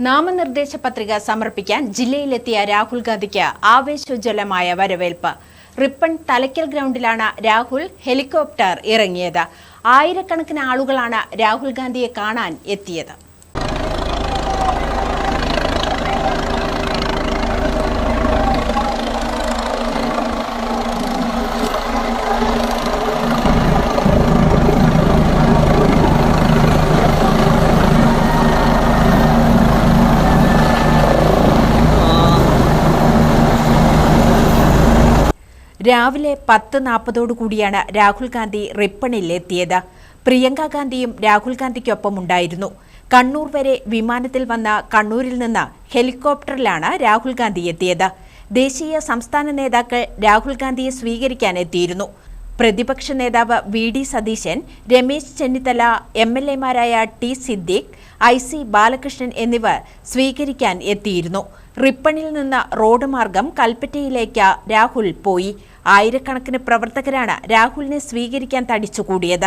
നാമനിർദ്ദേശ പത്രിക സമർപ്പിക്കാൻ ജില്ലയിലെത്തിയ രാഹുൽ ഗാന്ധിക്ക് ആവേശോജ്വലമായ വരവേൽപ്പ്. റിപ്പൺ തലയ്ക്കൽ ഗ്രൗണ്ടിലാണ് രാഹുൽ ഹെലികോപ്റ്റർ ഇറങ്ങിയത്. ആയിരക്കണക്കിന് ആളുകളാണ് രാഹുൽ ഗാന്ധിയെ കാണാൻ എത്തിയത്. രാവിലെ 10:40 കൂടിയാണ് രാഹുൽ ഗാന്ധി റിപ്പണിൽ എത്തിയത്. പ്രിയങ്ക ഗാന്ധിയും രാഹുൽ ഗാന്ധിക്കൊപ്പം ഉണ്ടായിരുന്നു. കണ്ണൂർ വരെ വിമാനത്തിൽ വന്ന കണ്ണൂരിൽ നിന്ന് ഹെലികോപ്റ്ററിലാണ് രാഹുൽ ഗാന്ധി എത്തിയത്. ദേശീയ സംസ്ഥാന നേതാക്കൾ രാഹുൽ ഗാന്ധിയെ സ്വീകരിക്കാൻ എത്തിയിരുന്നു. പ്രതിപക്ഷ നേതാവ് VD Satheesan, Ramesh Chennithala, MLA-മാരായ T Siddique, IC Balakrishnan എന്നിവർ സ്വീകരിക്കാൻ എത്തിയിരുന്നു. റിപ്പണിൽ നിന്ന് റോഡ് മാർഗം കൽപ്പറ്റയിലേക്ക് രാഹുൽ പോയി. ആയിരക്കണക്കിന് പ്രവർത്തകരാണ് രാഹുലിനെ സ്വീകരിക്കാൻ തടിച്ചുകൂടിയത്.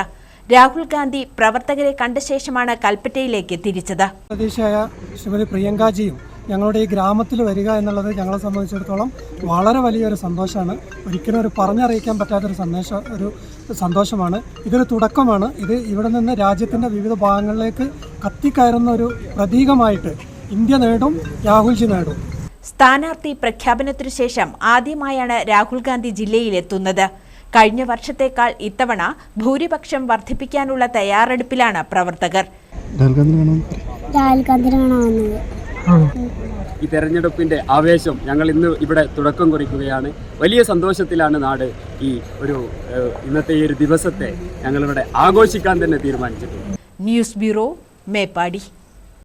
രാഹുൽ ഗാന്ധി പ്രവർത്തകരെ കണ്ട ശേഷമാണ് കൽപ്പറ്റയിലേക്ക് തിരിച്ചത്. പ്രതീക്ഷയായ ശ്രീമതി പ്രിയങ്കാജിയും ഞങ്ങളുടെ ഈ ഗ്രാമത്തിൽ വരിക എന്നുള്ളത് ഞങ്ങളെ സംബന്ധിച്ചിടത്തോളം വളരെ വലിയൊരു സന്തോഷമാണ്. ഒരിക്കലും ഒരു പറഞ്ഞറിയിക്കാൻ പറ്റാത്തൊരു സന്തോഷമാണ്. ഇതൊരു തുടക്കമാണ്. ഇത് ഇവിടെ നിന്ന് രാജ്യത്തിൻ്റെ വിവിധ ഭാഗങ്ങളിലേക്ക് കത്തിക്കയറുന്ന ഒരു പ്രതീകമായിട്ട് ഇന്ത്യ നേടും, രാഹുൽജി നേടും. സ്ഥാനാർത്ഥി പ്രഖ്യാപനത്തിനു ശേഷം ആദ്യമായാണ് രാഹുൽ ഗാന്ധി ജില്ലയിലെത്തുന്നത്. കഴിഞ്ഞ വർഷത്തേക്കാൾ ഇത്തവണ ഭൂരിപക്ഷം വർദ്ധിപ്പിക്കാനുള്ള തയ്യാറെടുപ്പിലാണ് പ്രവർത്തകർ. ഈ തെരഞ്ഞെടുപ്പിന്റെ ആവേശം ഞങ്ങൾ ഇന്ന് ഇവിടെ തുടക്കം കുറിക്കുകയാണ്. വലിയ സന്തോഷത്തിലാണ് നാട് ഇന്നത്തെ ഈ ഒരു ദിവസത്തെ ഞങ്ങളിവിടെ ആഘോഷിക്കാൻ തന്നെ തീരുമാനിച്ചിട്ടുണ്ട്. News bureau, Meppadi.